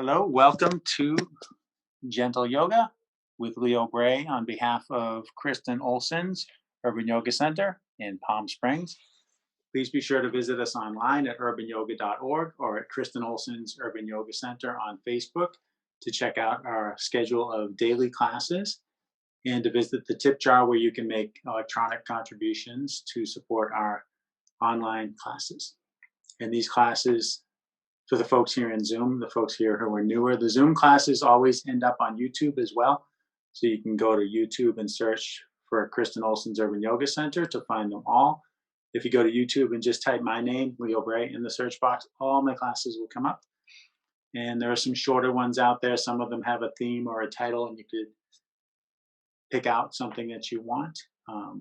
Hello, welcome to Gentle Yoga with Leo Bray on behalf of Kristen Olson's Urban Yoga Center in Palm Springs. Please be sure to visit us online at urbanyoga.org or at Kristen Olson's Urban Yoga Center on Facebook to check out our schedule of daily classes and to visit the tip jar where you can make electronic contributions to support our online classes. And these classes, for the folks here in Zoom, the folks here who are newer, the Zoom classes always end up on YouTube as well. So you can go to YouTube and search for Kristen Olson's Urban Yoga Center to find them all. If you go to YouTube and just type my name, Leo Bray, in the search box, all my classes will come up. And there are some shorter ones out there. Some of them have a theme or a title, and you could pick out something that you want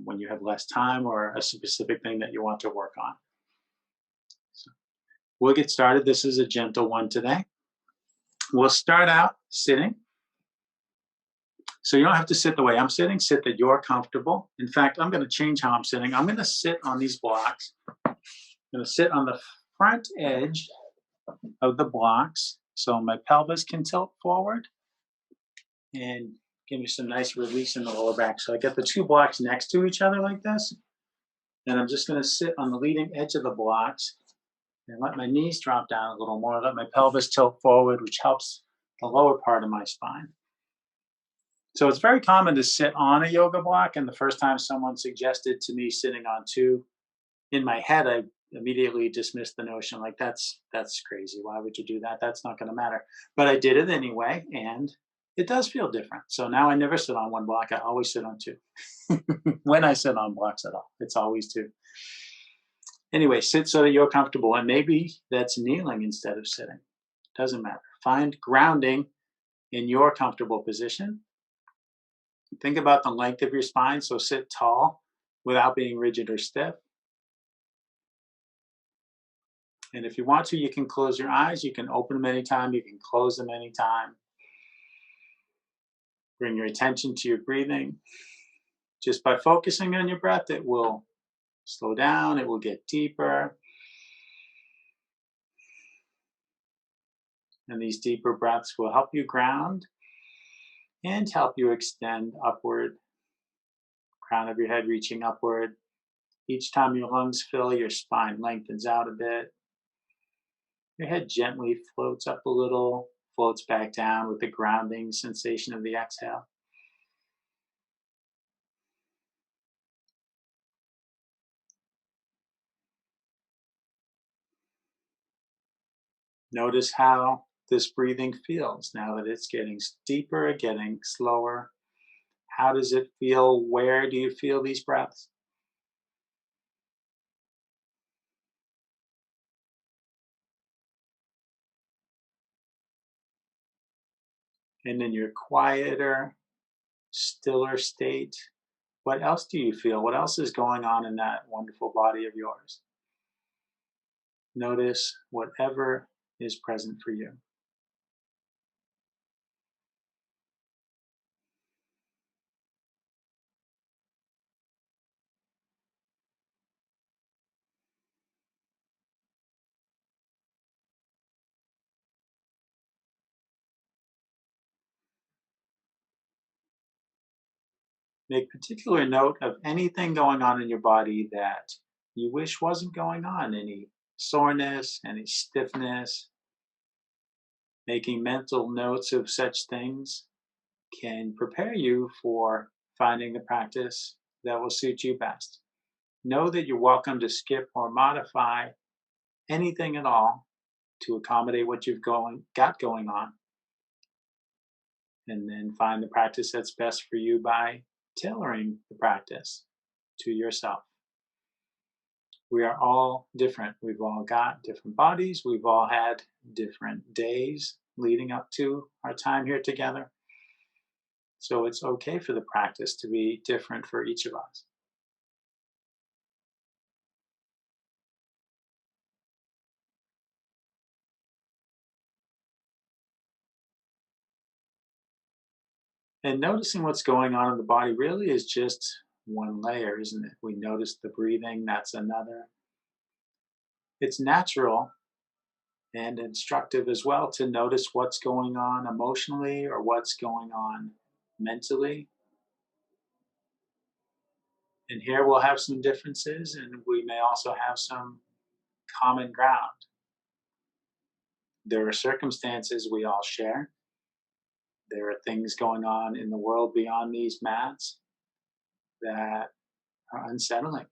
when you have less time or a specific thing that you want to work on. So we'll get started. This is a gentle one today. We'll start out sitting. So you don't have to sit the way I'm sitting. Sit that you're comfortable. In fact, I'm going to change how I'm sitting. I'm going to sit on these blocks. I'm going to sit on the front edge of the blocks so my pelvis can tilt forward and give me some nice release in the lower back. So I get the two blocks next to each other like this. And I'm just going to sit on the leading edge of the blocks and let my knees drop down a little more, let my pelvis tilt forward, which helps the lower part of my spine. So it's very common to sit on a yoga block, and the first time someone suggested to me sitting on two, in my head I immediately dismissed the notion, like that's crazy. Why would you do that? That's not going to matter. But I did it anyway, and it does feel different. So now I never sit on one block. I always sit on two. When I sit on blocks at all, it's always two. Anyway, sit so that you're comfortable, and maybe that's kneeling instead of sitting. Doesn't matter. Find grounding in your comfortable position. Think about the length of your spine, so sit tall without being rigid or stiff. And if you want to, you can close your eyes. You can open them anytime. You can close them anytime. Bring your attention to your breathing. Just by focusing on your breath, it will slow down. It will get deeper. And these deeper breaths will help you ground and help you extend upward. Crown of your head reaching upward. Each time your lungs fill, your spine lengthens out a bit. Your head gently floats up a little, floats back down with the grounding sensation of the exhale. Notice how this breathing feels now that it's getting deeper, getting slower. How does it feel? Where do you feel these breaths? And in your quieter, stiller state, what else do you feel? What else is going on in that wonderful body of yours? Notice whatever is present for you. Make particular note of anything going on in your body that you wish wasn't going on, any soreness, any stiffness. Making mental notes of such things can prepare you for finding the practice that will suit you best. Know that you're welcome to skip or modify anything at all to accommodate what you've got going on, and then find the practice that's best for you by tailoring the practice to yourself. We are all different. We've all got different bodies. We've all had different days leading up to our time here together. So it's okay for the practice to be different for each of us. And noticing what's going on in the body really is just one layer, isn't it? We notice the breathing, that's another. It's natural and instructive as well to notice what's going on emotionally or what's going on mentally. And here we'll have some differences, and we may also have some common ground. There are circumstances we all share. There are things going on in the world beyond these mats that are unsettling.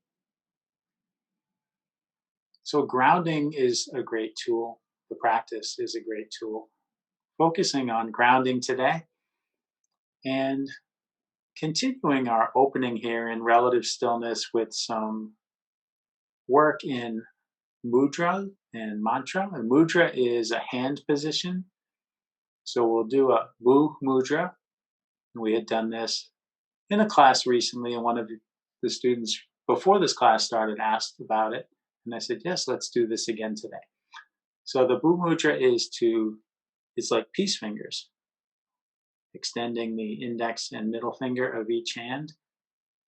So, grounding is a great tool. The practice is a great tool. Focusing on grounding today and continuing our opening here in relative stillness with some work in mudra and mantra. And mudra is a hand position. So we'll do a Bu mudra. We had done this in a class recently, and one of the students before this class started asked about it. And I said, yes, let's do this again today. So the Bu mudra it's like peace fingers, extending the index and middle finger of each hand,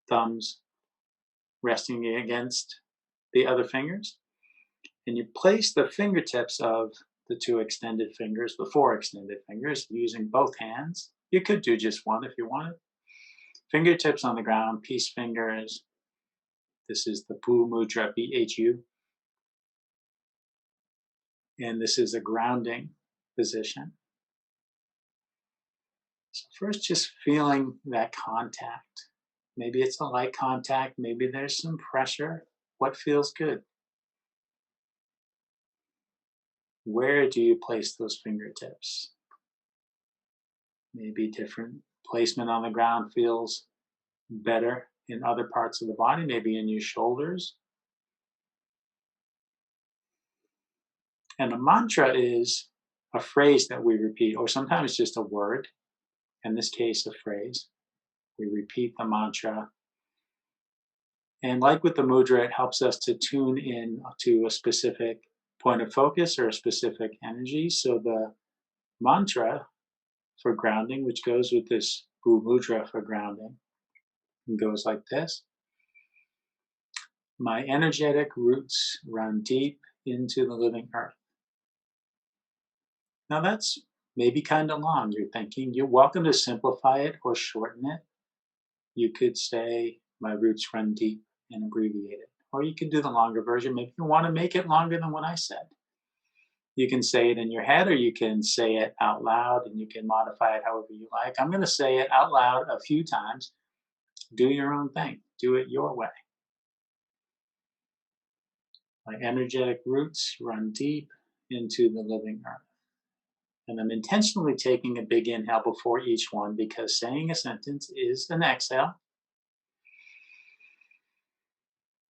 thumbs resting against the other fingers. And you place the fingertips of the two extended fingers, the four extended fingers, using both hands. You could do just one if you wanted. Fingertips on the ground, peace fingers. This is the Bu mudra, BHU. And this is a grounding position. So first, just feeling that contact. Maybe it's a light contact, maybe there's some pressure. What feels good? Where do you place those fingertips? Maybe different placement on the ground feels better in other parts of the body, maybe in your shoulders. And a mantra is a phrase that we repeat, or sometimes just a word. In this case, a phrase. We repeat the mantra. And like with the mudra, it helps us to tune in to a specific point of focus or a specific energy. So the mantra for grounding, which goes with this Bu mudra for grounding, goes like this. My energetic roots run deep into the living earth. Now that's maybe kind of long, you're thinking. You're welcome to simplify it or shorten it. You could say, my roots run deep and abbreviate it. Or you could do the longer version. Maybe you want to make it longer than what I said. You can say it in your head or you can say it out loud and you can modify it however you like. I'm going to say it out loud a few times. Do your own thing. Do it your way. My energetic roots run deep into the living earth. And I'm intentionally taking a big inhale before each one because saying a sentence is an exhale.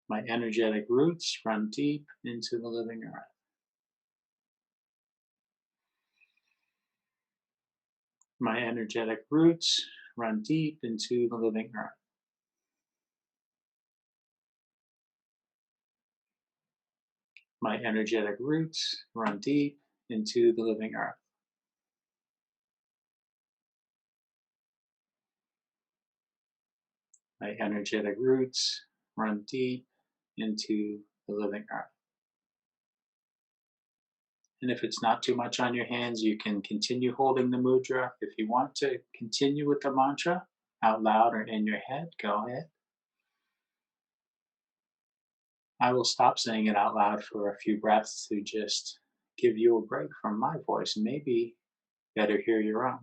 My energetic roots run deep into the living earth. My energetic roots run deep into the living earth. My energetic roots run deep into the living earth. My energetic roots run deep into the living earth. And if it's not too much on your hands, you can continue holding the mudra. If you want to continue with the mantra out loud or in your head, go ahead. I will stop saying it out loud for a few breaths to just give you a break from my voice and maybe better hear your own.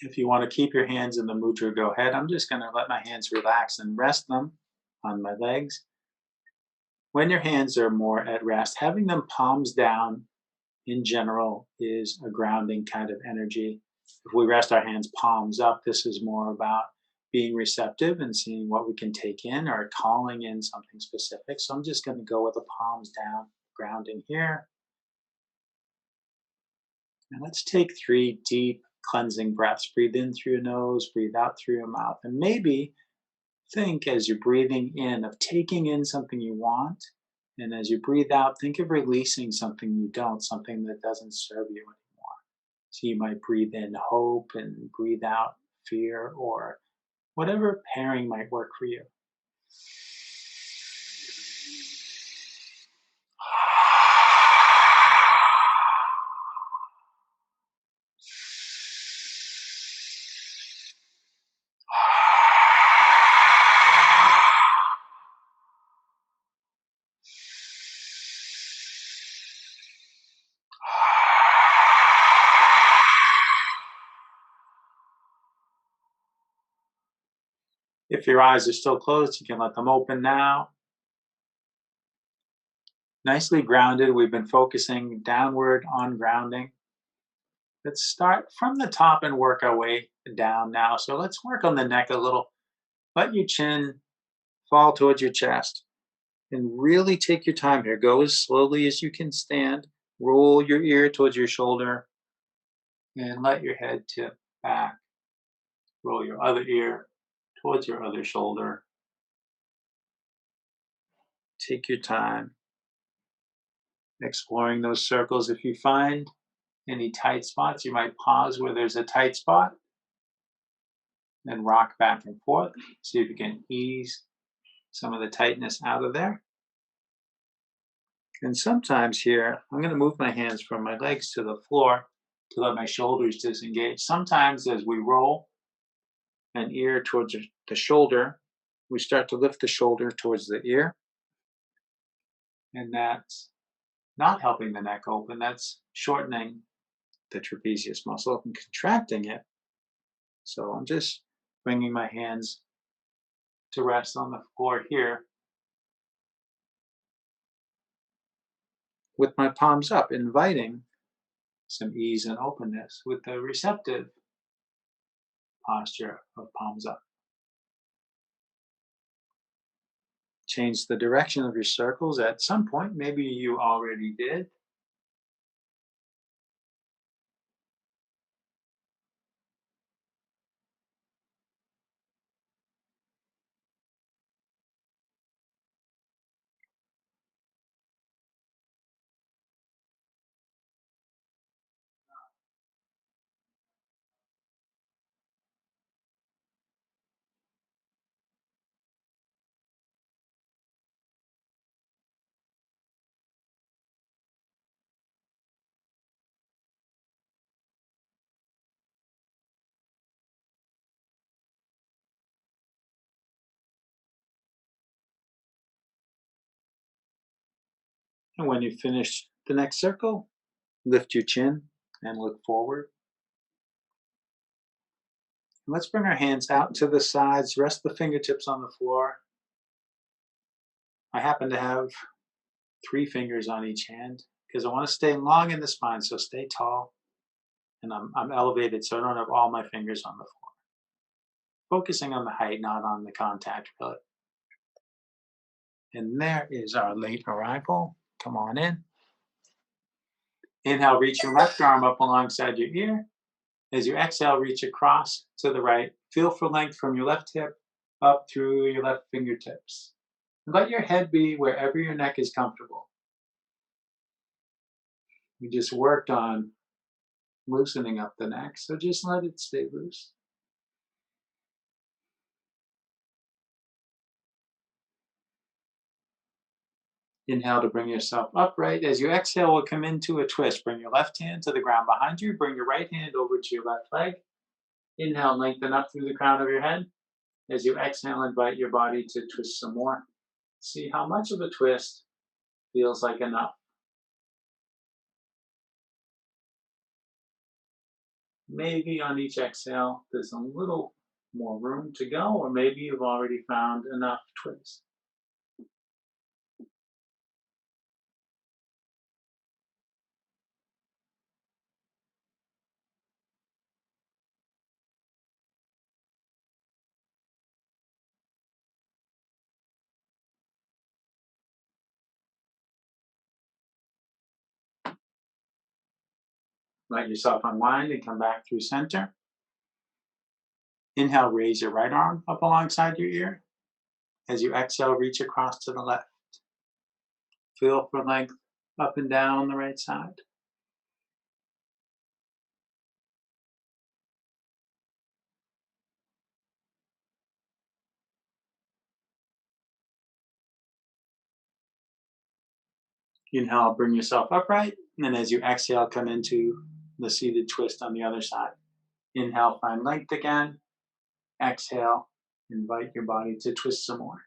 If you want to keep your hands in the mudra, go ahead. I'm just going to let my hands relax and rest them on my legs. When your hands are more at rest, having them palms down in general is a grounding kind of energy. If we rest our hands palms up, this is more about being receptive and seeing what we can take in or calling in something specific. So I'm just going to go with the palms down, grounding here. And let's take 3 deep cleansing breaths. Breathe in through your nose, breathe out through your mouth. And maybe Think as you're breathing in of taking in something you want. And as you breathe out, think of releasing something you don't, something that doesn't serve you anymore. So you might breathe in hope and breathe out fear or whatever pairing might work for you. If your eyes are still closed, you can let them open now. Nicely grounded, we've been focusing downward on grounding. Let's start from the top and work our way down now. So let's work on the neck a little. Let your chin fall towards your chest and really take your time here. Go as slowly as you can stand. Roll your ear towards your shoulder and let your head tip back. Roll your other ear towards your other shoulder. Take your time exploring those circles. If you find any tight spots, you might pause where there's a tight spot and rock back and forth. See if you can ease some of the tightness out of there. And sometimes here, I'm going to move my hands from my legs to the floor to let my shoulders disengage. Sometimes as we roll an ear towards the shoulder, we start to lift the shoulder towards the ear. And that's not helping the neck open. That's shortening the trapezius muscle and contracting it. So I'm just bringing my hands to rest on the floor here with my palms up, inviting some ease and openness with the receptive posture of palms up. Change the direction of your circles at some point. Maybe you already did. And when you finish the next circle, lift your chin and look forward. And let's bring our hands out to the sides, rest the fingertips on the floor. I happen to have 3 fingers on each hand because I want to stay long in the spine, so stay tall. And I'm elevated, so I don't have all my fingers on the floor. Focusing on the height, not on the contact, really. And there is our late arrival. Come on in. Inhale, reach your left arm up alongside your ear. As you exhale, reach across to the right. Feel for length from your left hip up through your left fingertips. And let your head be wherever your neck is comfortable. We just worked on loosening up the neck, so just let it stay loose. Inhale to bring yourself upright. As you exhale, we'll come into a twist. Bring your left hand to the ground behind you. Bring your right hand over to your left leg. Inhale, lengthen up through the crown of your head. As you exhale, invite your body to twist some more. See how much of a twist feels like enough. Maybe on each exhale, there's a little more room to go, or maybe you've already found enough twist. Let yourself unwind and come back through center. Inhale, raise your right arm up alongside your ear. As you exhale, reach across to the left. Feel for length up and down the right side. Inhale, bring yourself upright. And then as you exhale, come into the seated twist on the other side. Inhale, find length again. Exhale, invite your body to twist some more.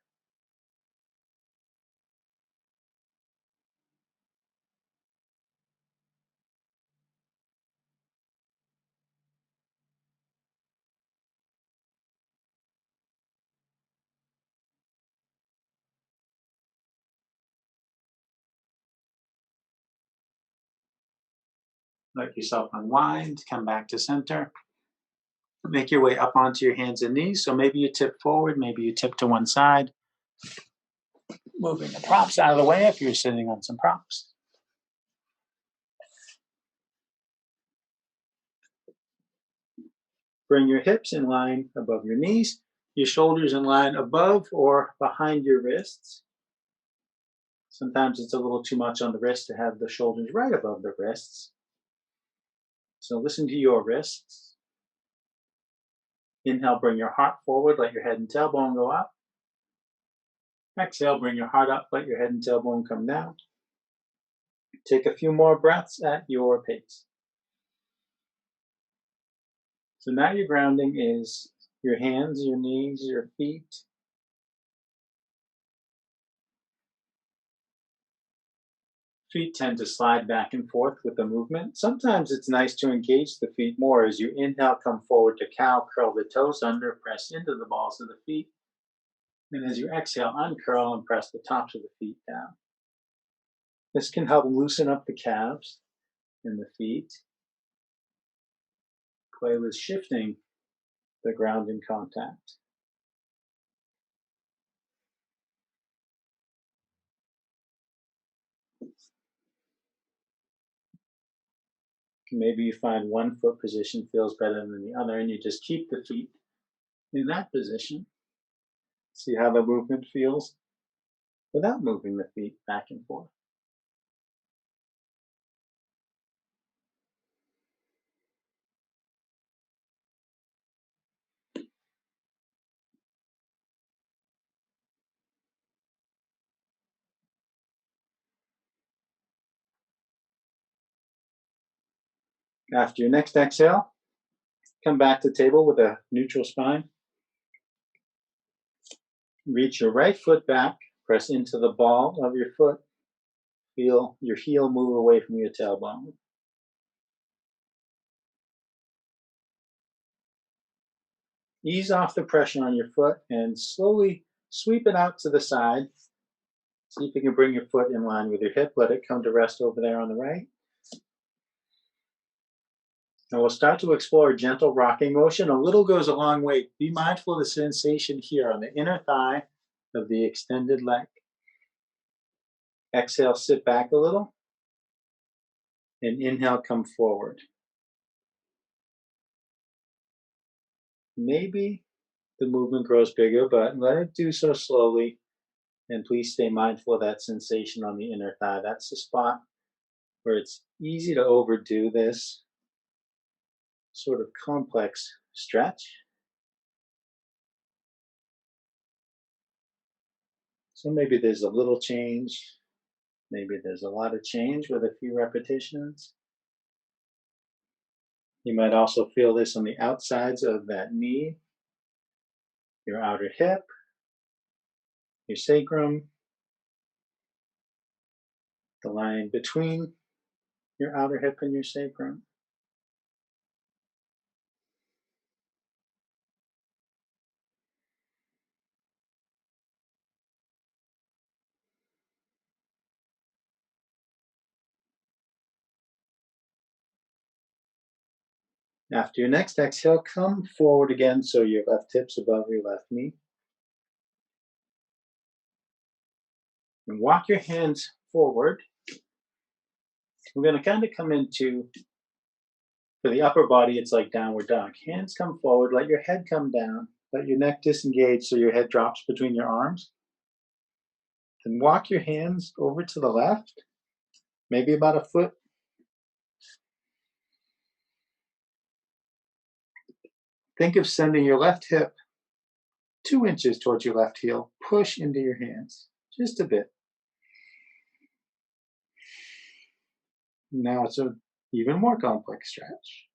Let yourself unwind, come back to center. Make your way up onto your hands and knees. So maybe you tip forward, maybe you tip to one side. Moving the props out of the way if you're sitting on some props. Bring your hips in line above your knees, your shoulders in line above or behind your wrists. Sometimes it's a little too much on the wrist to have the shoulders right above the wrists. So listen to your wrists. Inhale, bring your heart forward, let your head and tailbone go up. Exhale, bring your heart up, let your head and tailbone come down. Take a few more breaths at your pace. So now your grounding is your hands, your knees, your feet. Feet tend to slide back and forth with the movement. Sometimes it's nice to engage the feet more as you inhale, come forward to cow, curl the toes under, press into the balls of the feet. And as you exhale, uncurl and press the tops of the feet down. This can help loosen up the calves and the feet. Play with shifting the grounding contact. Maybe you find one foot position feels better than the other, and you just keep the feet in that position. See how the movement feels without moving the feet back and forth. After your next exhale, come back to table with a neutral spine. Reach your right foot back, press into the ball of your foot. Feel your heel move away from your tailbone. Ease off the pressure on your foot and slowly sweep it out to the side. See if you can bring your foot in line with your hip. Let it come to rest over there on the right. And we'll start to explore gentle rocking motion. A little goes a long way. Be mindful of the sensation here on the inner thigh of the extended leg. Exhale, sit back a little. And inhale, come forward. Maybe the movement grows bigger, but let it do so slowly. And please stay mindful of that sensation on the inner thigh. That's the spot where it's easy to overdo this sort of complex stretch. So maybe there's a little change. Maybe there's a lot of change with a few repetitions. You might also feel this on the outsides of that knee, your outer hip, your sacrum, the line between your outer hip and your sacrum. After your next exhale, come forward again so your left hip's above your left knee. And walk your hands forward. We're going to kind of come into, for the upper body, it's like downward dog. Hands come forward, let your head come down. Let your neck disengage so your head drops between your arms. Then walk your hands over to the left, maybe about a foot. Think of sending your left hip 2 inches towards your left heel. Push into your hands just a bit. Now it's an even more complex stretch.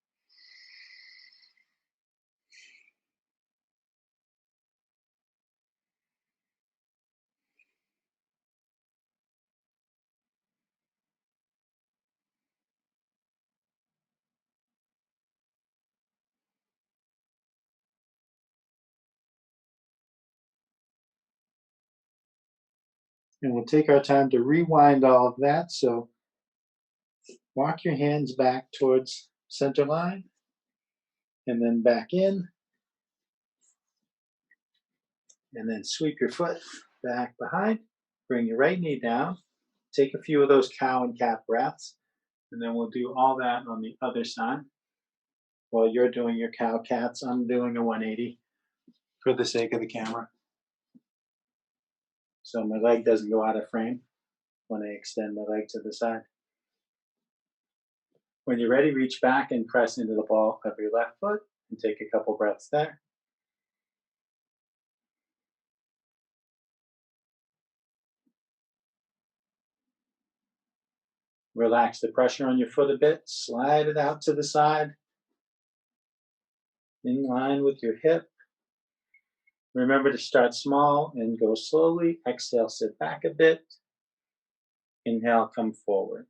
And we'll take our time to rewind all of that. So walk your hands back towards center line and then back in. And then sweep your foot back behind. Bring your right knee down. Take a few of those cow and cat breaths. And then we'll do all that on the other side. While you're doing your cow cats, I'm doing a 180 for the sake of the camera. So my leg doesn't go out of frame when I extend my leg to the side. When you're ready, reach back and press into the ball of your left foot and take a couple breaths there. Relax the pressure on your foot a bit. Slide it out to the side, in line with your hip. Remember to start small and go slowly. Exhale, sit back a bit. Inhale, come forward.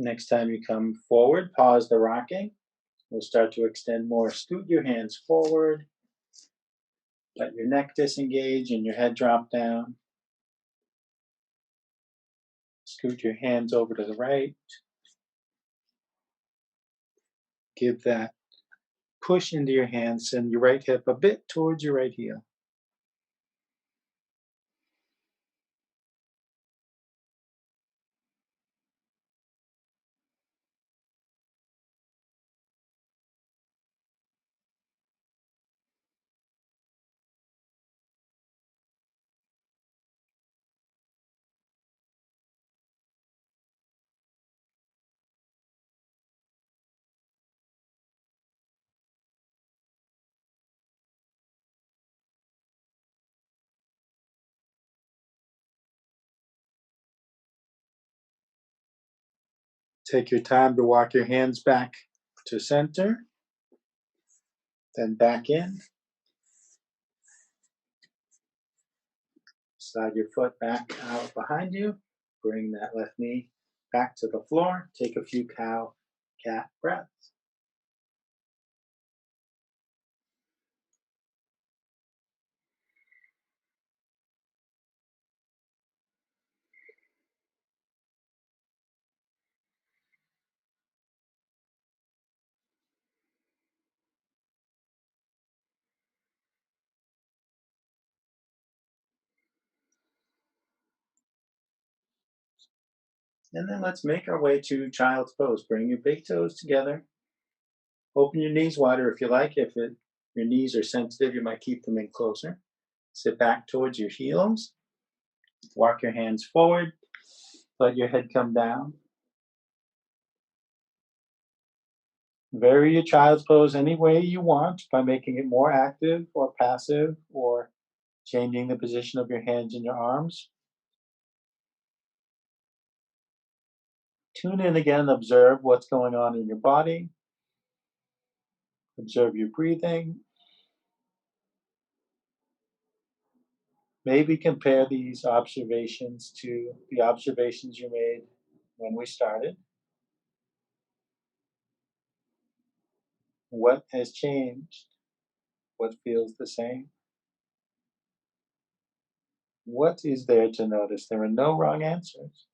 Next time you come forward, pause the rocking. We'll start to extend more. Scoot your hands forward. Let your neck disengage and your head drop down. Scoot your hands over to the right. Give that push into your hands. Send your right hip a bit towards your right heel. Take your time to walk your hands back to center, then back in. Slide your foot back out behind you. Bring that left knee back to the floor. Take a few cow cat breaths. And then let's make our way to child's pose. Bring your big toes together. Open your knees wider if you like. If your knees are sensitive, you might keep them in closer. Sit back towards your heels. Walk your hands forward. Let your head come down. Vary your child's pose any way you want by making it more active or passive or changing the position of your hands and your arms. Tune in again, observe what's going on in your body, observe your breathing. Maybe compare these observations to the observations you made when we started. What has changed? What feels the same? What is there to notice? There are no wrong answers.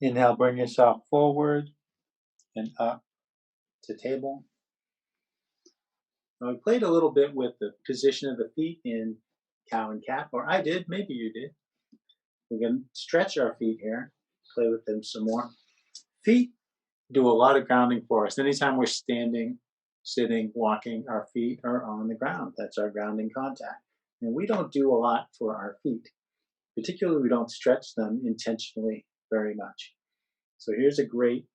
Inhale, bring yourself forward and up to table. Now, we played a little bit with the position of the feet in cow and cat, or I did, maybe you did. We're going to stretch our feet here, play with them some more. Feet do a lot of grounding for us. Anytime we're standing, sitting, walking, our feet are on the ground. That's our grounding contact. And we don't do a lot for our feet. Particularly, we don't stretch them intentionally very much. So here's a great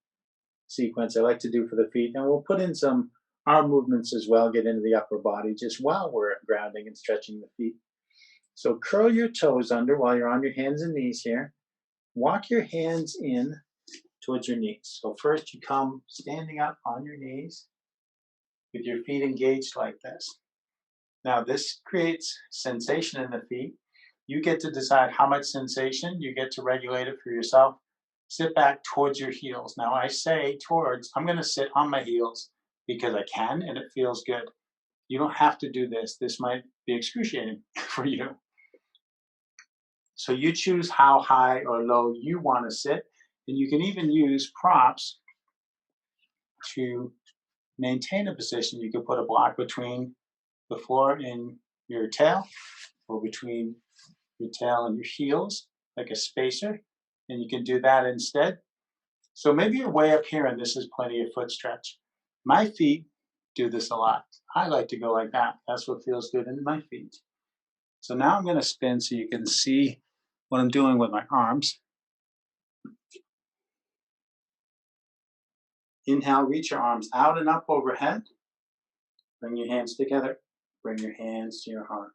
sequence I like to do for the feet. And we'll put in some arm movements as well, get into the upper body just while we're grounding and stretching the feet. So curl your toes under while you're on your hands and knees here. Walk your hands in towards your knees. So first you come standing up on your knees with your feet engaged like this. Now this creates sensation in the feet. You get to decide how much sensation, you get to regulate it for yourself. Sit back towards your heels. Now I say towards, I'm gonna sit on my heels because I can and it feels good. You don't have to do this. This might be excruciating for you. So you choose how high or low you wanna sit, and you can even use props to maintain a position. You can put a block between the floor and your tail, or between your tail and your heels, like a spacer, and you can do that instead. So maybe you're way up here and this is plenty of foot stretch. My feet do this a lot. I like to go like that. That's what feels good in my feet. So now I'm going to spin so you can see what I'm doing with my arms. Inhale, reach your arms out and up overhead. Bring your hands together. Bring your hands to your heart.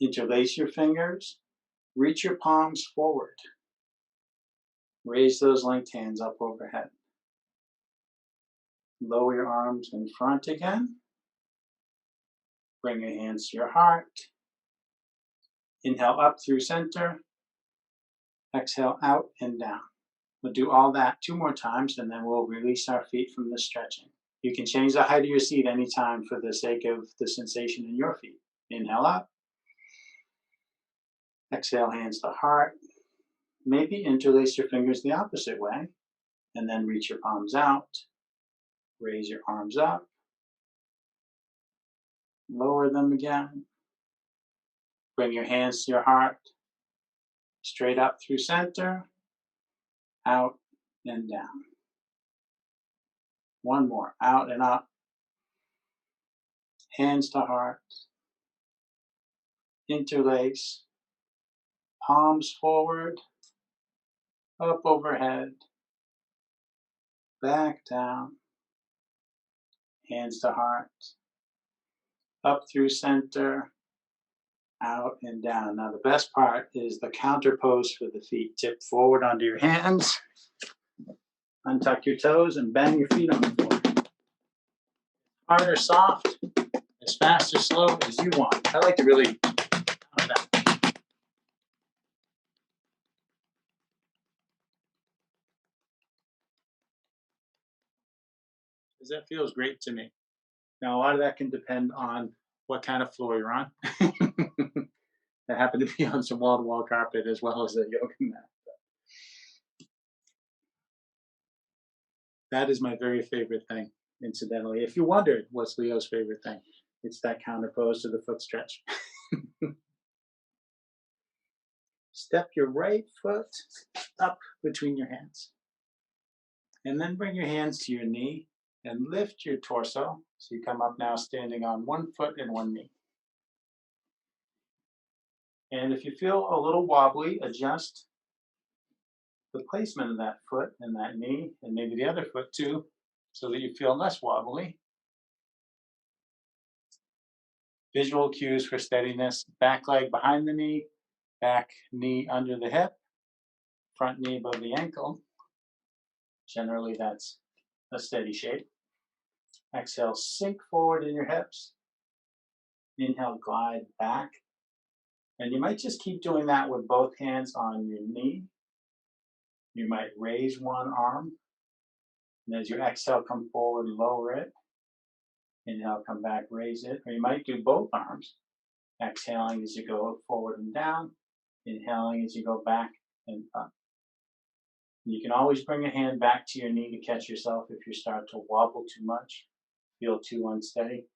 Interlace your fingers. Reach your palms forward. Raise those linked hands up overhead. Lower your arms in front again. Bring your hands to your heart. Inhale up through center. Exhale out and down. We'll do all that 2 more times and then we'll release our feet from the stretching. You can change the height of your seat anytime for the sake of the sensation in your feet. Inhale up. Exhale, hands to heart. Maybe interlace your fingers the opposite way and then reach your palms out. Raise your arms up. Lower them again. Bring your hands to your heart. Straight up through center. Out and down. One more. Out and up. Hands to heart. Interlace. Palms forward. Up overhead. Back down. Hands to heart. Up through center. out and down. Now the best part is the counter pose for the feet. Tip forward onto your hands, untuck your toes, and bang your feet on the floor. Hard or soft, as fast or slow as you want. I like to really count that. Because that feels great to me. Now, a lot of that can depend on what kind of floor you're on. I happen to be on some wall-to-wall carpet as well as a yoga mat. That is my very favorite thing, incidentally. If you wondered what's Leo's favorite thing, it's that counter pose to the foot stretch. Step your right foot up between your hands. And then bring your hands to your knee and lift your torso. So you come up now standing on one foot and one knee. And if you feel a little wobbly, adjust the placement of that foot and that knee, and maybe the other foot too, so that you feel less wobbly. Visual cues for steadiness: back leg behind the knee, back knee under the hip, front knee above the ankle. Generally, that's a steady shape. Exhale, sink forward in your hips. Inhale, glide back. And you might just keep doing that with both hands on your knee. You might raise one arm. And as you exhale, come forward, lower it. Inhale, come back, raise it. Or you might do both arms. Exhaling as you go forward and down. Inhaling as you go back and up. And you can always bring a hand back to your knee to catch yourself if you start to wobble too much, feel too unsteady.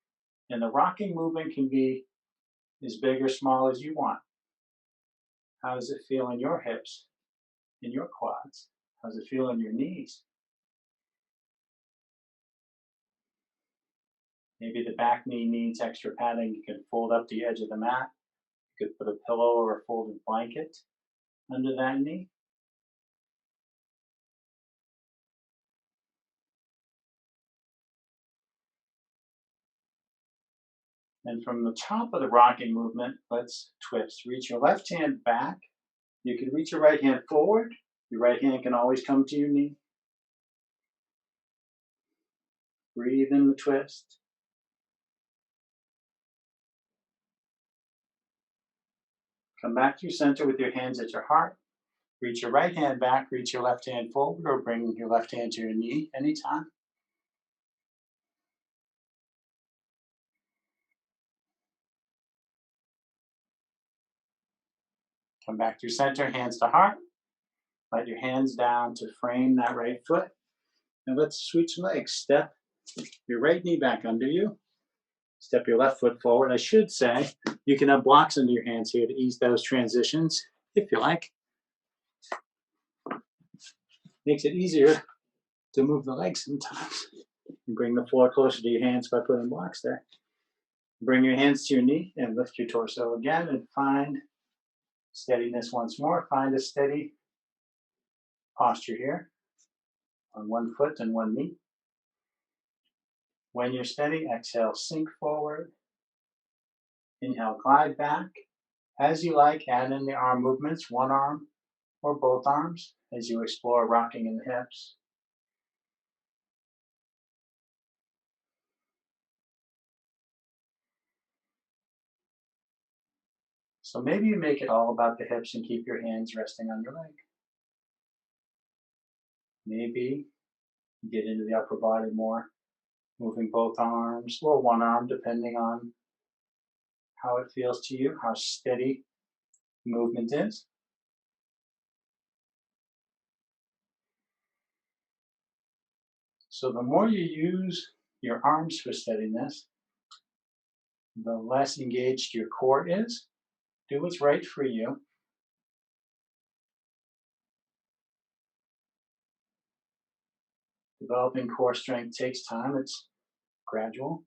And the rocking movement can be as big or small as you want. How does it feel in your hips, in your quads? How does it feel in your knees? Maybe the back knee needs extra padding. You can fold up the edge of the mat. You could put a pillow or a folded blanket under that knee. And from the top of the rocking movement, let's twist. Reach your left hand back. You can reach your right hand forward. Your right hand can always come to your knee. Breathe in the twist. Come back to your center with your hands at your heart. Reach your right hand back, reach your left hand forward, or bring your left hand to your knee anytime. Come back to your center, hands to heart. Let your hands down to frame that right foot. And let's switch legs. Step your right knee back under you. Step your left foot forward. I should say you can have blocks under your hands here to ease those transitions if you like. Makes it easier to move the legs sometimes. And bring the floor closer to your hands by putting blocks there. Bring your hands to your knee and lift your torso again and find steadiness once more. Find a steady posture here on one foot and one knee. When you're steady, exhale, sink forward. Inhale, glide back. As you like, add in the arm movements, one arm or both arms, as you explore rocking in the hips. So maybe you make it all about the hips and keep your hands resting on your leg. Maybe you get into the upper body more, moving both arms or one arm, depending on how it feels to you, how steady movement is. So the more you use your arms for steadiness, the less engaged your core is. Do what's right for you. Developing core strength takes time. It's gradual.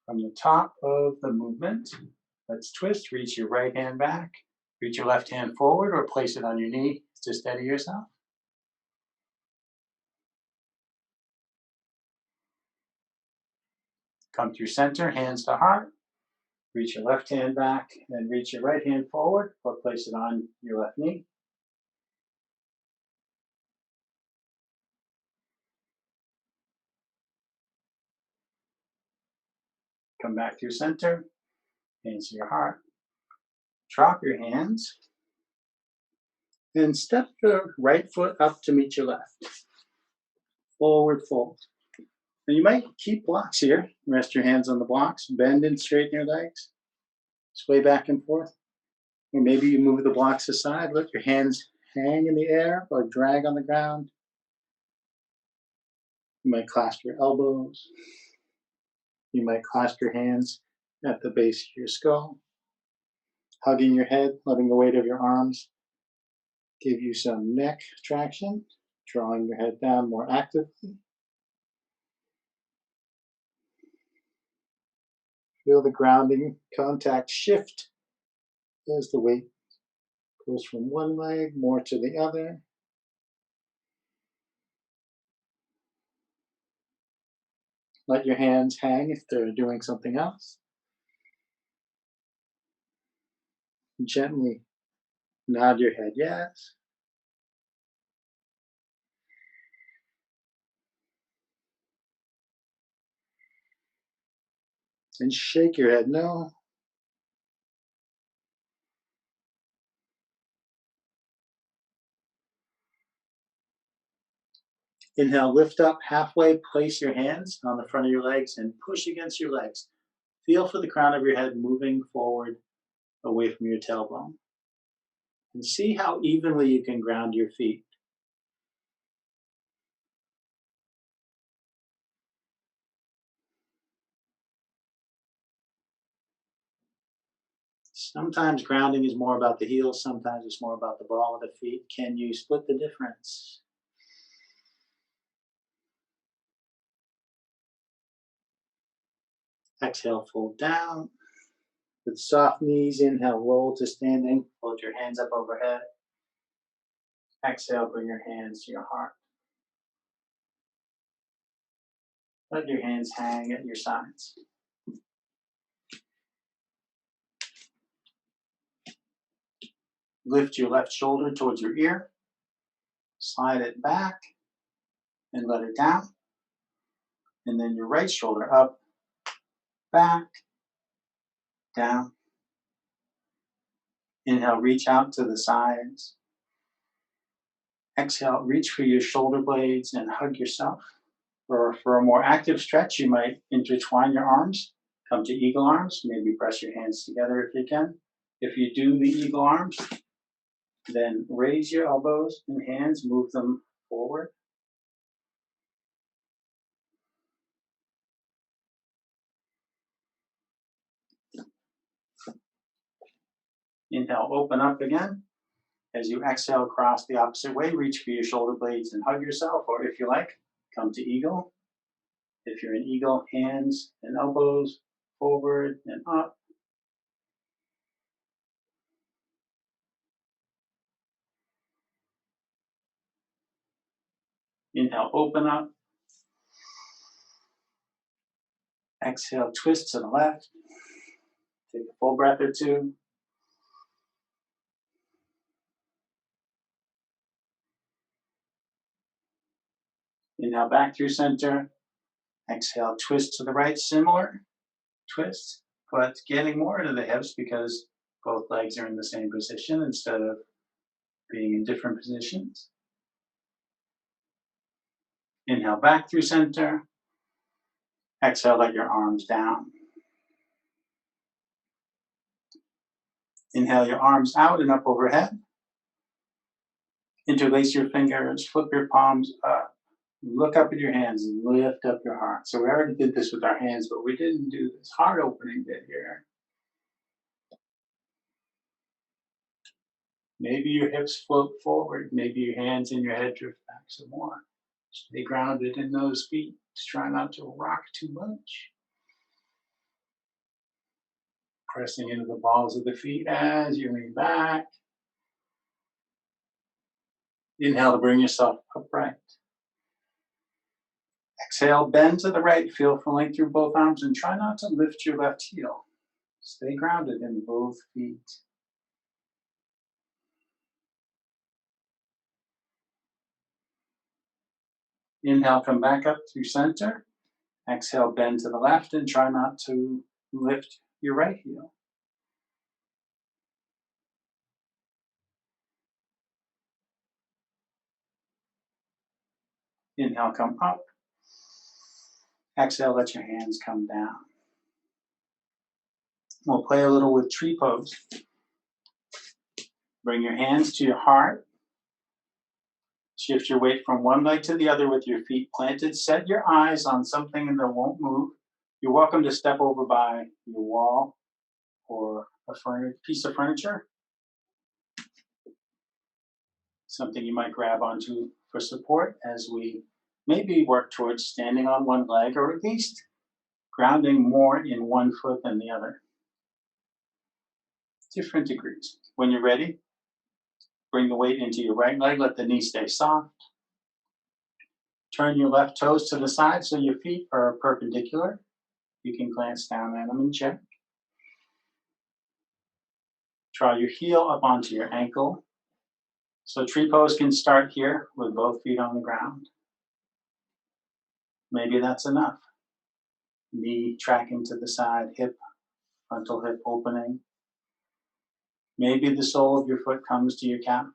From the top of the movement, let's twist. Reach your right hand back. Reach your left hand forward or place it on your knee to steady yourself. Come through center, hands to heart. Reach your left hand back and reach your right hand forward or place it on your left knee. Come back through center, hands to your heart. Drop your hands and step your right foot up to meet your left. Forward fold. And you might keep blocks here. Rest your hands on the blocks, bend and straighten your legs. Sway back and forth. Or maybe you move the blocks aside, let your hands hang in the air or drag on the ground. You might clasp your elbows. You might clasp your hands at the base of your skull. Hugging your head, letting the weight of your arms give you some neck traction, drawing your head down more actively. Feel the grounding contact shift as the weight goes from one leg more to the other. Let your hands hang if they're doing something else. Gently nod your head yes. And shake your head no. Inhale, lift up halfway, place your hands on the front of your legs and push against your legs. Feel for the crown of your head moving forward away from your tailbone. And see how evenly you can ground your feet. Sometimes grounding is more about the heels, sometimes it's more about the ball of the feet. Can you split the difference? Exhale, fold down. With soft knees, inhale, roll to standing. Hold your hands up overhead. Exhale, bring your hands to your heart. Let your hands hang at your sides. Lift your left shoulder towards your ear. Slide it back and let it down. And then your right shoulder up, back, down. Inhale, reach out to the sides. Exhale, reach for your shoulder blades and hug yourself. For a more active stretch, you might intertwine your arms. Come to eagle arms. Maybe press your hands together if you can. If you do the eagle arms, then raise your elbows and hands, move them forward. Inhale, open up again. As you exhale, cross the opposite way. Reach for your shoulder blades and hug yourself, or if you like, come to eagle. If you're in eagle, hands and elbows forward and up. Inhale, open up. Exhale, twist to the left. Take a full breath or two. Inhale, back through center. Exhale, twist to the right, similar twist, but getting more into the hips because both legs are in the same position instead of being in different positions. Inhale, back through center. Exhale, let your arms down. Inhale your arms out and up overhead. Interlace your fingers, flip your palms up. Look up at your hands and lift up your heart. So we already did this with our hands, but we didn't do this heart opening bit here. Maybe your hips float forward. Maybe your hands and your head drift back some more. Stay grounded in those feet. Just try not to rock too much. Pressing into the balls of the feet as you lean back. Inhale to bring yourself upright. Exhale, bend to the right, feel for length through both arms, and try not to lift your left heel. Stay grounded in both feet. Inhale, come back up through center. Exhale, bend to the left and try not to lift your right heel. Inhale, come up. Exhale, let your hands come down. We'll play a little with tree pose. Bring your hands to your heart. Shift your weight from one leg to the other with your feet planted. Set your eyes on something that won't move. You're welcome to step over by your wall or a piece of furniture. Something you might grab onto for support as we maybe work towards standing on one leg, or at least grounding more in one foot than the other. Different degrees. When you're ready, bring the weight into your right leg. Let the knee stay soft. Turn your left toes to the side so your feet are perpendicular. You can glance down at them and check. Draw your heel up onto your ankle. So tree pose can start here with both feet on the ground. Maybe that's enough. Knee tracking to the side, frontal hip opening. Maybe the sole of your foot comes to your calf.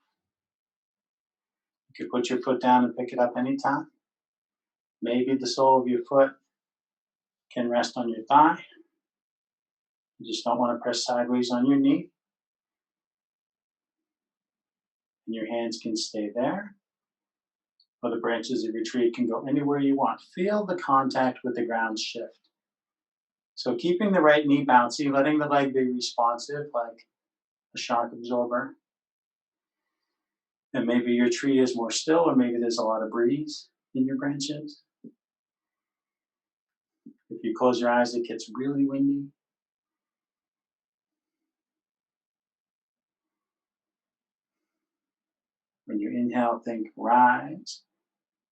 You could put your foot down and pick it up anytime. Maybe the sole of your foot can rest on your thigh. You just don't want to press sideways on your knee. And your hands can stay there. Or the branches of your tree can go anywhere you want. Feel the contact with the ground shift. So keeping the right knee bouncy, letting the leg be responsive like a shock absorber. And maybe your tree is more still, or maybe there's a lot of breeze in your branches. If you close your eyes, it gets really windy. When you inhale, think rise.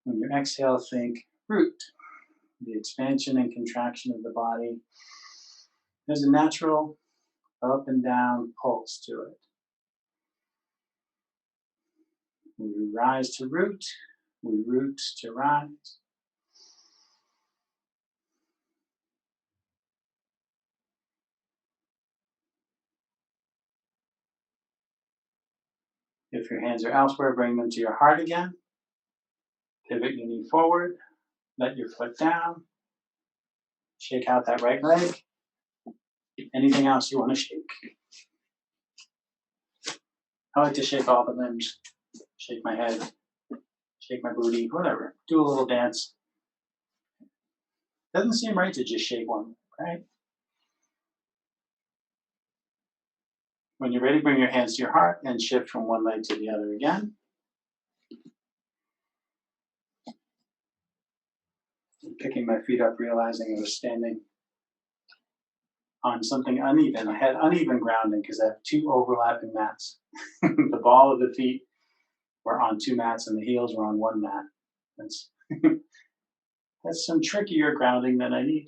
When you exhale, think root. The expansion and contraction of the body. There's a natural up and down pulse to it. We rise to root. We root to rise. If your hands are elsewhere, bring them to your heart again. Pivot your knee forward. Let your foot down. Shake out that right leg. Anything else you want to shake? I like to shake all the limbs. Shake my head. Shake my booty. Whatever. Do a little dance. Doesn't seem right to just shake one, right? When you're ready, bring your hands to your heart and shift from one leg to the other again. Picking my feet up, realizing I was standing on something uneven. I had uneven grounding because I have two overlapping mats. The ball of the feet were on two mats and the heels were on one mat. That's, that's some trickier grounding than I need.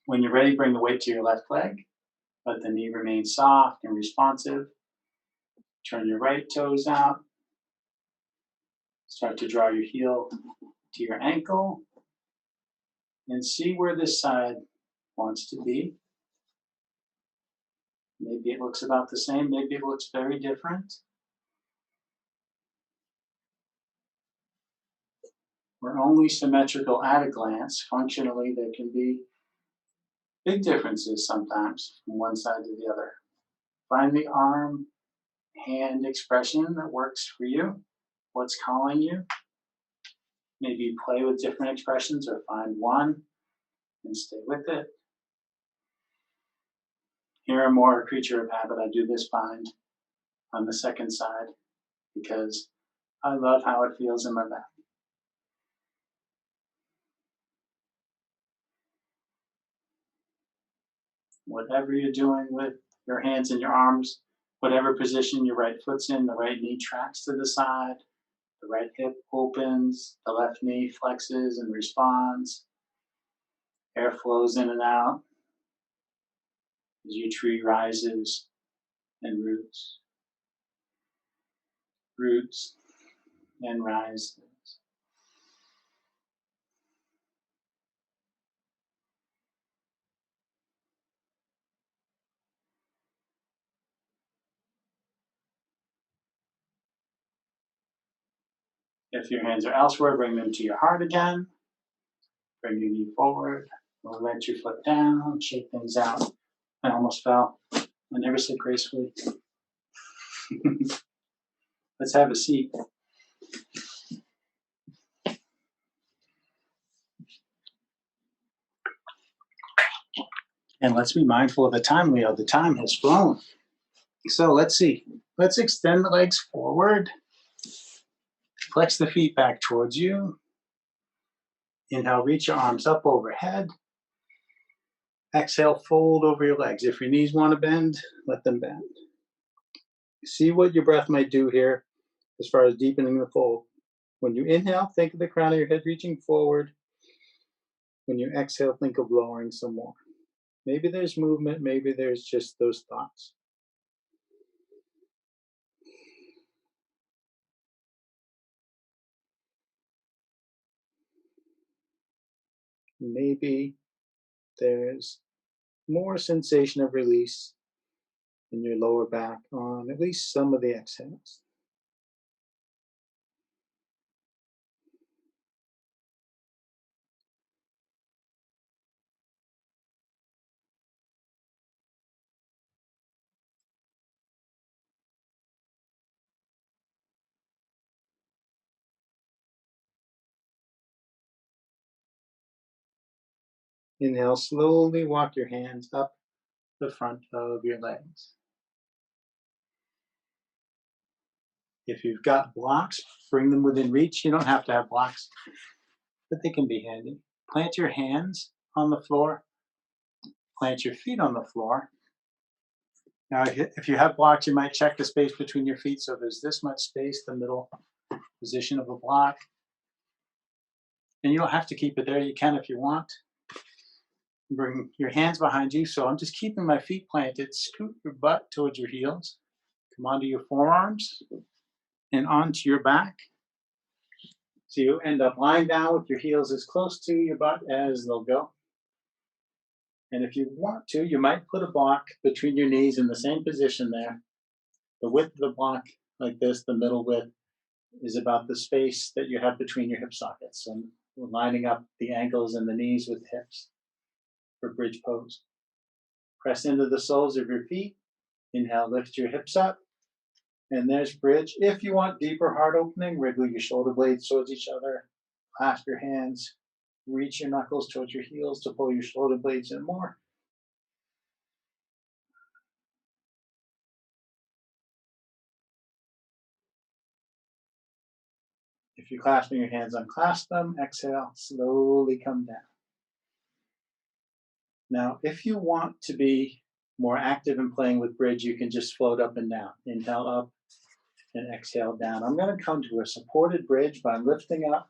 When you're ready, bring the weight to your left leg. Let the knee remain soft and responsive. Turn your right toes out. Start to draw your heel to your ankle. And see where this side wants to be. Maybe it looks about the same. Maybe it looks very different. We're only symmetrical at a glance. Functionally, there can be big differences sometimes from one side to the other. Find the arm, hand expression that works for you. What's calling you? Maybe play with different expressions or find one and stay with it. Here I'm more a creature of habit. I do this bind on the second side because I love how it feels in my back. Whatever you're doing with your hands and your arms, whatever position your right foot's in, the right knee tracks to the side, The right hip opens, the left knee flexes and responds. Air flows in and out as your tree rises and roots, roots and rises. If your hands are elsewhere, bring them to your heart again. Bring your knee forward. We'll let your foot down, shake things out. I almost fell. I never sit gracefully. Let's have a seat. And let's be mindful of the time, Leo. The time has flown. So let's see. Let's extend the legs forward. Flex the feet back towards you. Inhale, reach your arms up overhead. Exhale, fold over your legs. If your knees want to bend, let them bend. See what your breath might do here as far as deepening the fold. When you inhale, think of the crown of your head reaching forward. When you exhale, think of lowering some more. Maybe there's movement, maybe there's just those thoughts. Maybe there's more sensation of release in your lower back on at least some of the exhales. Inhale, slowly walk your hands up the front of your legs. If you've got blocks, bring them within reach. You don't have to have blocks, but they can be handy. Plant your hands on the floor. Plant your feet on the floor. Now, if you have blocks, you might check the space between your feet. So there's this much space, the middle position of a block. And you don't have to keep it there. You can if you want. Bring your hands behind you. So I'm just keeping my feet planted. Scoot your butt towards your heels. Come onto your forearms and onto your back. So you end up lying down with your heels as close to your butt as they'll go. And if you want to, you might put a block between your knees in the same position there. The width of the block, like this, the middle width, is about the space that you have between your hip sockets. So we're lining up the ankles and the knees with the hips for bridge pose. Press into the soles of your feet. Inhale, lift your hips up. And there's bridge. If you want deeper heart opening, wriggle your shoulder blades towards each other. Clasp your hands. Reach your knuckles towards your heels to pull your shoulder blades in more. If you're clasping your hands, unclasp them. Exhale, slowly come down. Now, if you want to be more active in playing with bridge, you can just float up and down. Inhale up and exhale down. I'm going to come to a supported bridge by lifting up,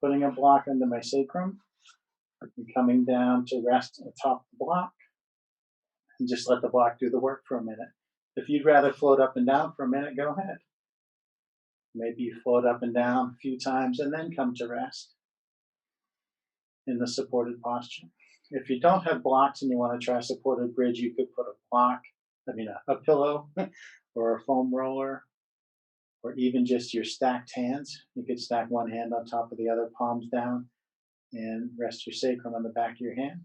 putting a block under my sacrum, and coming down to rest atop the block, and just let the block do the work for a minute. If you'd rather float up and down for a minute, go ahead. Maybe you float up and down a few times and then come to rest in the supported posture. If you don't have blocks and you want to try supported bridge, you could put a pillow or a foam roller, or even just your stacked hands. You could stack one hand on top of the other, palms down, and rest your sacrum on the back of your hand.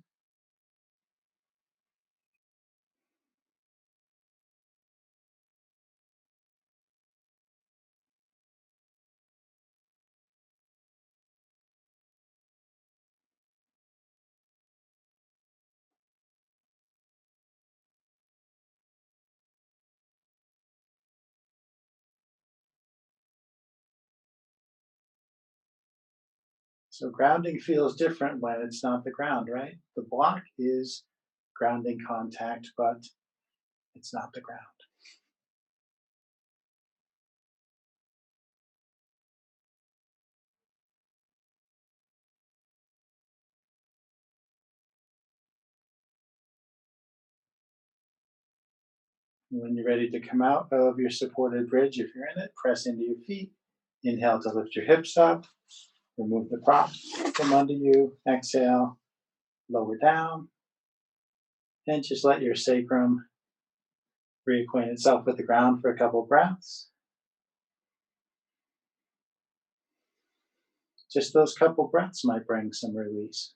So grounding feels different when it's not the ground, right? The block is grounding contact, but it's not the ground. When you're ready to come out of your supported bridge, if you're in it, press into your feet. Inhale to lift your hips up. Remove the prop from under you. Exhale, lower down. And just let your sacrum reacquaint itself with the ground for a couple breaths. Just those couple breaths might bring some release.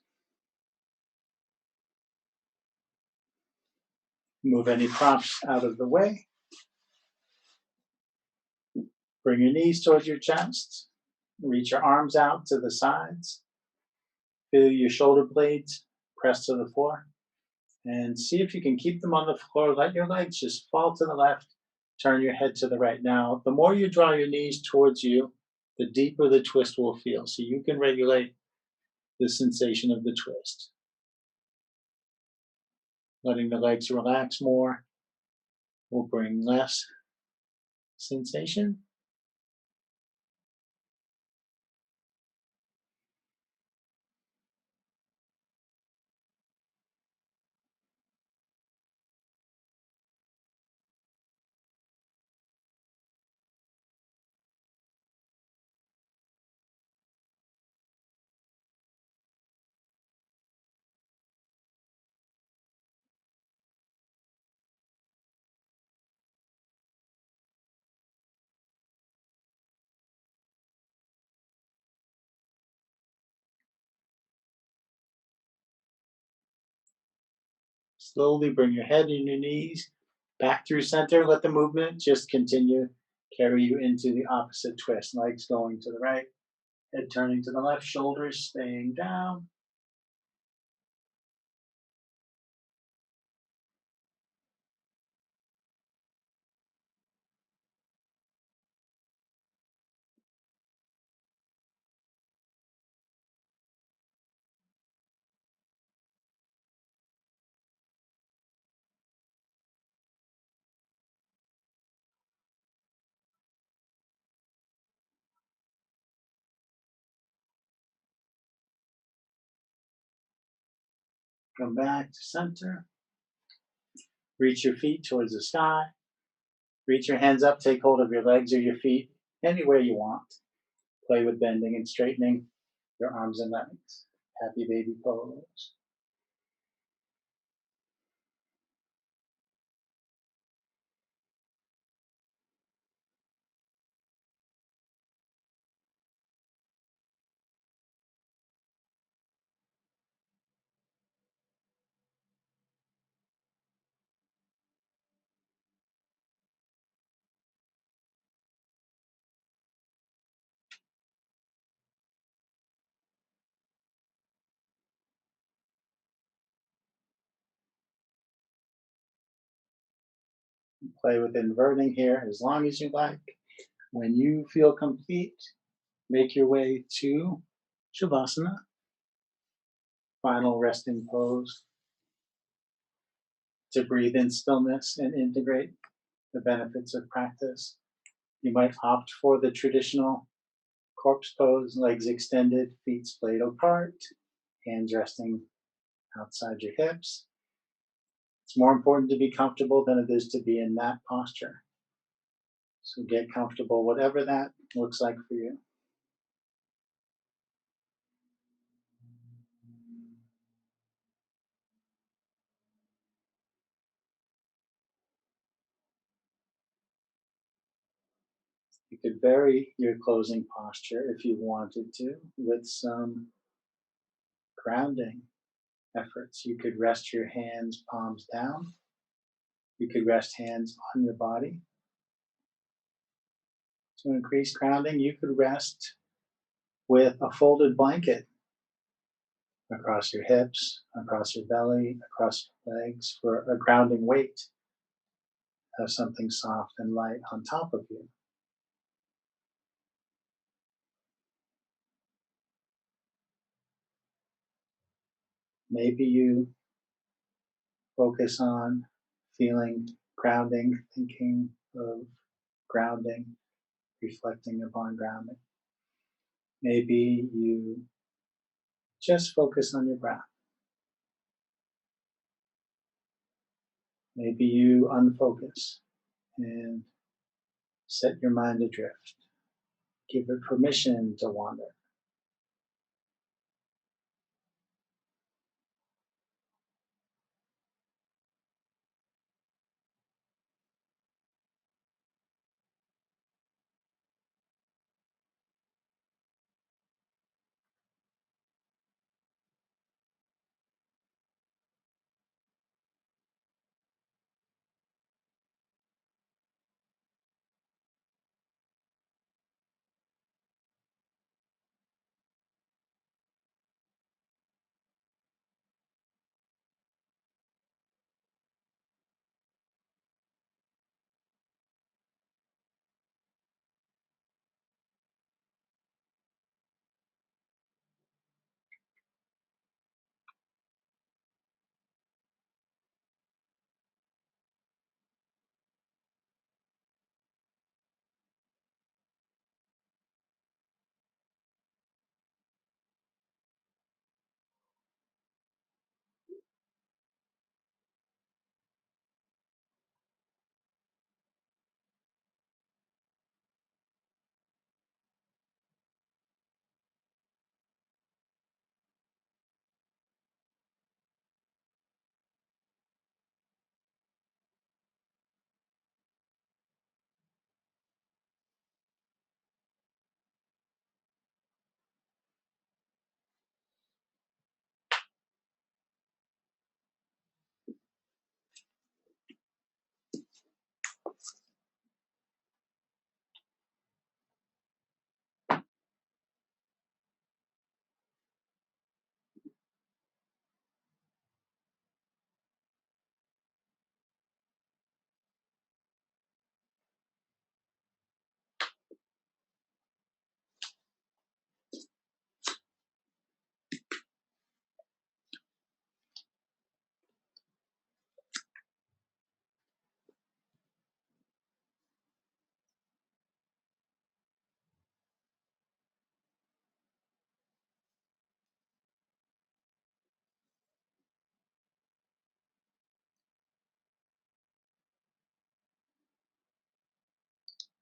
Move any props out of the way. Bring your knees towards your chest. Reach your arms out to the sides. Feel your shoulder blades press to the floor. And see if you can keep them on the floor. Let your legs just fall to the left. Turn your head to the right. Now, the more you draw your knees towards you, the deeper the twist will feel. So you can regulate the sensation of the twist. Letting the legs relax more will bring less sensation. Slowly bring your head and your knees back through center. Let the movement just continue. Carry you into the opposite twist. Legs going to the right, head turning to the left, shoulders staying down. Come back to center. Reach your feet towards the sky. Reach your hands up, take hold of your legs or your feet anywhere you want. Play with bending and straightening your arms and legs. Happy baby pose. Play with inverting here as long as you like. When you feel complete, make your way to Shavasana, final resting pose, to breathe in stillness and integrate the benefits of practice. You might opt for the traditional corpse pose, legs extended, feet splayed apart, hands resting outside your hips. It's more important to be comfortable than it is to be in that posture. So get comfortable, whatever that looks like for you. You could vary your closing posture if you wanted to with some grounding efforts. You could rest your hands palms down. You could rest hands on your body. To increase grounding, you could rest with a folded blanket across your hips, across your belly, across your legs for a grounding weight. Have something soft and light on top of you. Maybe you focus on feeling grounding, thinking of grounding, reflecting upon grounding. Maybe you just focus on your breath. Maybe you unfocus and set your mind adrift. Give it permission to wander.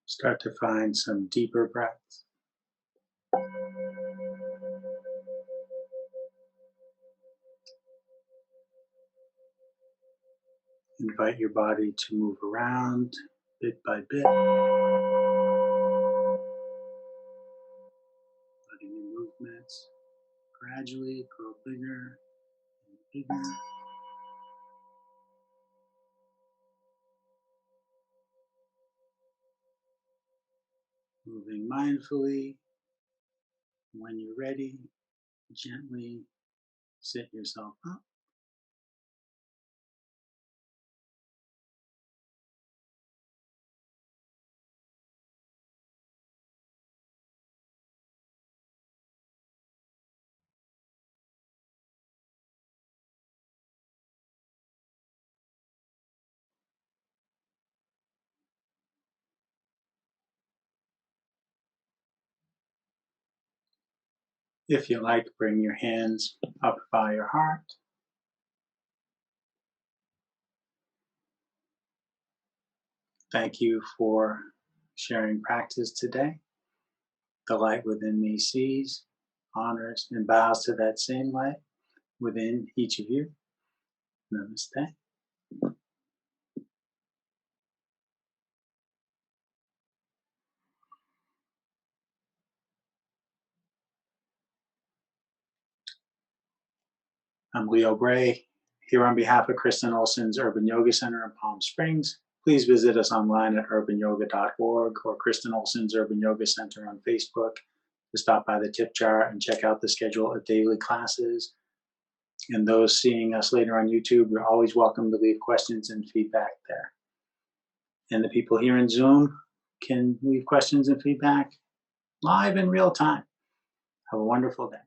Start to find some deeper breaths. Invite your body to move around bit by bit, letting your movements gradually grow bigger and bigger. Moving mindfully. When you're ready, gently sit yourself up. If you like, bring your hands up by your heart. Thank you for sharing practice today. The light within me sees, honors, and bows to that same light within each of you. Namaste. I'm Leo Gray, here on behalf of Kristen Olson's Urban Yoga Center in Palm Springs. Please visit us online at urbanyoga.org or Kristen Olson's Urban Yoga Center on Facebook to stop by the tip jar and check out the schedule of daily classes. And those seeing us later on YouTube, you're always welcome to leave questions and feedback there. And the people here in Zoom can leave questions and feedback live in real time. Have a wonderful day.